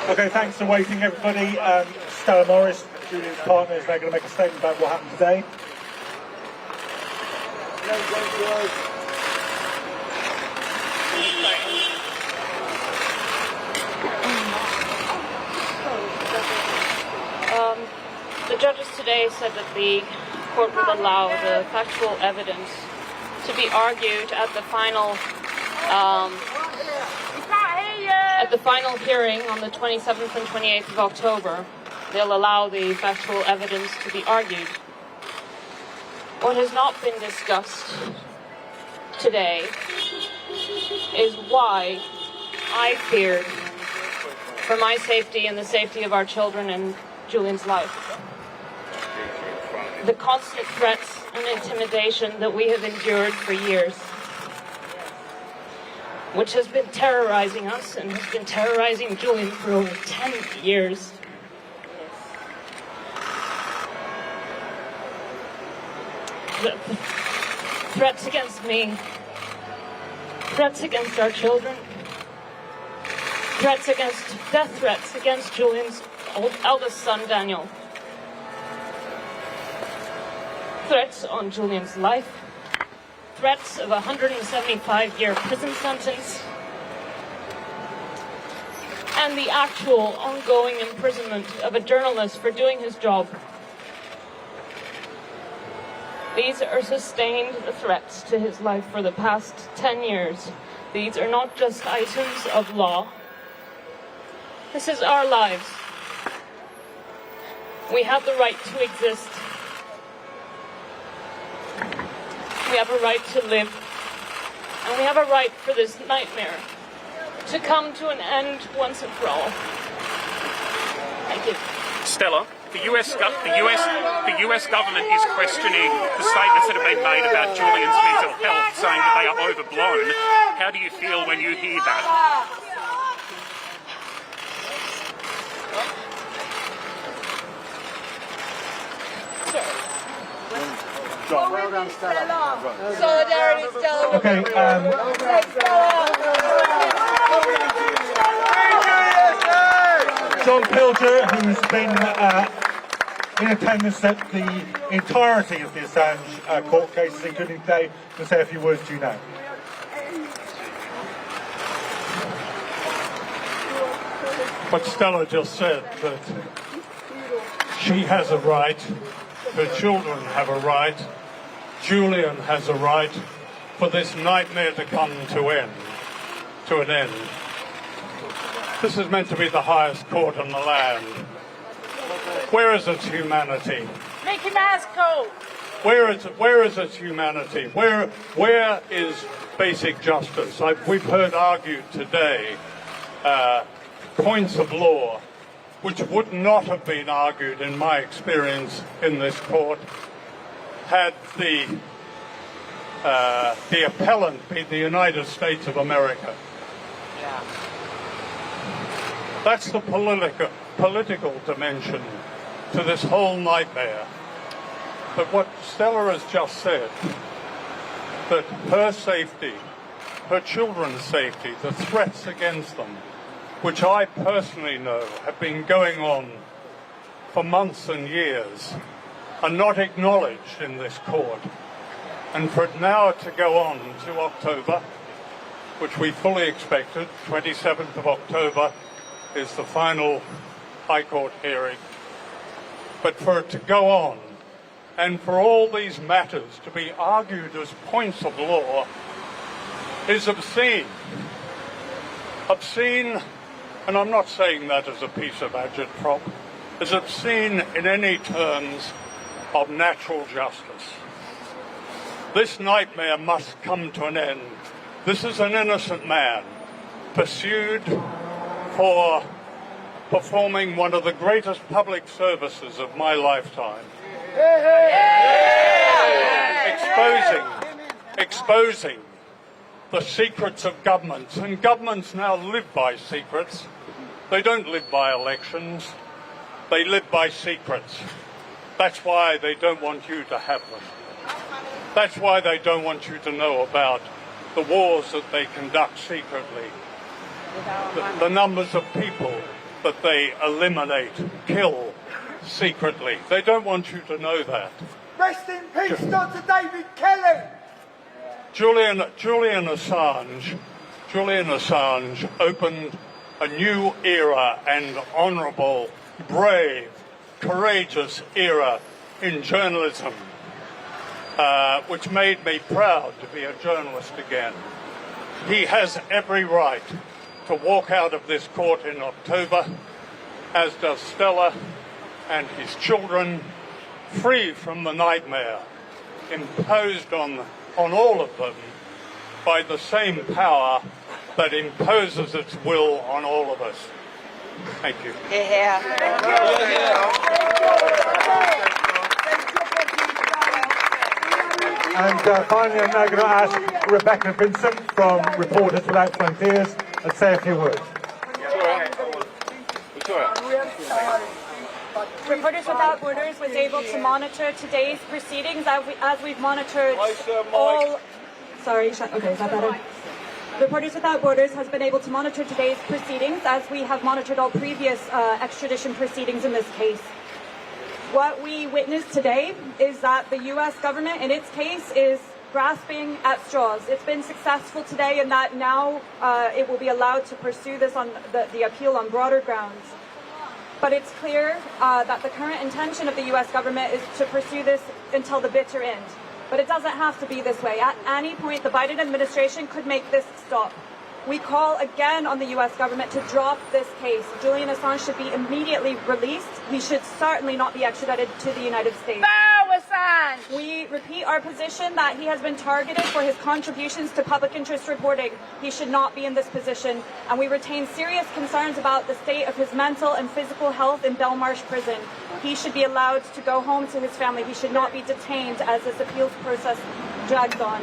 Okay, thanks for waiting, everybody. Stella Morris, Julian's partner, is now going to make a statement about what happened today. The judges today said that the court would allow the factual evidence to be argued at the final hearing on the 27th and 28th of October. They'll allow the factual evidence to be argued. What has not been discussed today is why I feared for my safety and the safety of our children and Julian's life. The constant threats and intimidation that we have endured for years, which has been terrorizing us and has been terrorizing Julian for over 10 years. The threats against me, threats against our children, death threats against Julian's eldest son, Daniel. Threats on Julian's life, threats of a 175-year prison sentence, and the actual ongoing imprisonment of a journalist for doing his job. These are sustained threats to his life for the past 10 years. These are not just items of law. This is our lives. We have the right to exist. We have a right to live. And we have a right for this nightmare to come to an end once and for all. Thank you. Stella, the US government is questioning the statements that have been made about Julian's mental health, saying that they are overblown. How do you feel when you hear that? Well done, Stella. Solidarity, Stella. Okay, Hohn Pilger, who's been in attendance at the entirety of the Assange court cases, including today, will say a few words to you now. What Stella just said, that she has a right, her children have a right, Julian has a right for this nightmare to come to an end. This is meant to be the highest court in the land. Where is its humanity? Make him ask cold. Where is its humanity? Where is basic justice? We've heard argued today points of law which would not have been argued, in my experience, in this court, had the appellant been the United States of America. Yeah. That's the political dimension to this whole nightmare. But what Stella has just said, that her safety, her children's safety, the threats against them, which I personally know have been going on for months and years, are not acknowledged in this court. And for it now to go on to October, which we fully expected, 27th of October is the final High Court hearing, but for it to go on, and for all these matters to be argued as points of law, is obscene. Obscene, and I'm not saying that as a piece of agitprop, is obscene in any terms of natural justice. This nightmare must come to an end. This is an innocent man pursued for performing one of the greatest public services of my lifetime. Exposing the secrets of governments, and governments now live by secrets. They don't live by elections, they live by secrets. That's why they don't want you to have them. That's why they don't want you to know about the wars that they conduct secretly, the numbers of people but they eliminate, kill secretly. They don't want you to know that. Rest in peace, Dr. David Kelly. Julian Assange opened a new era and honourable, brave, courageous era in journalism, which made me proud to be a journalist again. He has every right to walk out of this court in October, as does Stella and his children, free from the nightmare imposed on all of them by the same power that imposes its will on all of us. Thank you. And finally, I'm now going to ask Rebacca Vincent from Reporters Without Frontiers to say a few words. Reporters Without Borders was able to monitor today's proceedings as we've monitored all... Sorry, okay, is that better? Reporters Without Borders has been able to monitor today's proceedings as we have monitored all previous extradition proceedings in this case. What we witnessed today is that the U.S. government, in its case, is grasping at straws. It's been successful today in that now it will be allowed to pursue this on the appeal on broader grounds. But it's clear that the current intention of the U.S. government is to pursue this until the bitter end. But it doesn't have to be this way. At any point, the Biden administration could make this stop. We call again on the U.S. government to drop this case. Julian Assange should be immediately released. He should certainly not be extradited to the United States. Assange! We repeat our position that he has been targeted for his contributions to public interest reporting. He should not be in this position. And we retain serious concerns about the state of his mental and physical health in Belmarsh prison. He should be allowed to go home to his family. He should not be detained as this appeals process drags on.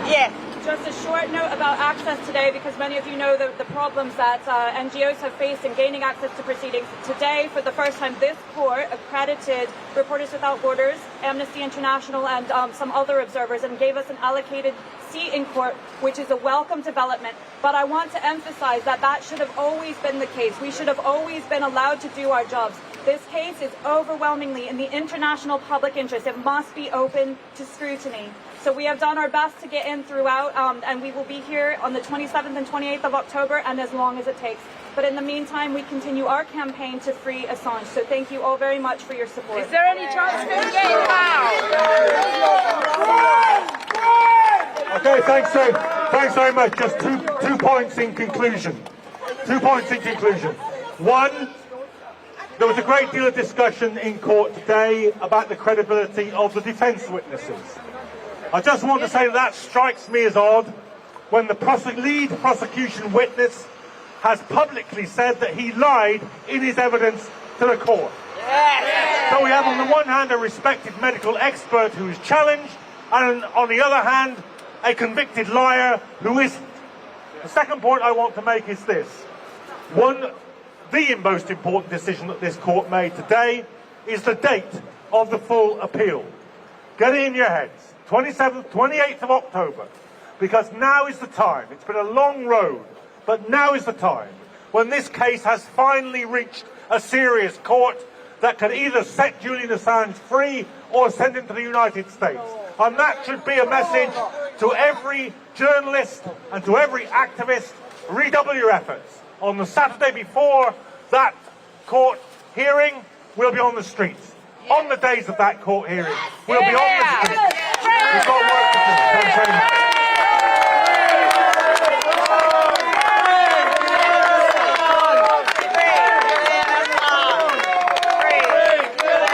Yes. Just a short note about access today, because many of you know the problems that NGOs have faced in gaining access to proceedings. Today, for the first time, this court accredited Reporters Without Borders, Amnesty International, and some other observers, and gave us an allocated seat in court, which is a welcome development. But I want to emphasize that that should have always been the case. We should have always been allowed to do our jobs. This case is overwhelmingly in the international public interest. It must be open to scrutiny. So we have done our best to get in throughout, and we will be here on the 27th and 28th of October, and as long as it takes. But in the meantime, we continue our campaign to free Assange. So thank you all very much for your support. Is there any chance to get him out? Okay, thanks very much. Just two points in conclusion. 2 points in conclusion. One, there was a great deal of discussion in court today about the credibility of the defence witnesses. I just want to say that strikes me as odd when the lead prosecution witness has publicly said that he lied in his evidence to the court. So we have on the one hand a respected medical expert who is challenged, and on the other hand a convicted liar who isn't. The second point I want to make is this. The most important decision that this court made today is the date of the full appeal. Get it in your heads. 27th, 28th of October, because now is the time. It's been a long road, but now is the time when this case has finally reached a serious court that can either set Julian Assange free or send him to the United States. And that should be a message to every journalist and to every activist. Redouble your efforts. On the Saturday before that court hearing, we'll be on the streets. On the days of that court hearing, we'll be on the streets. We've got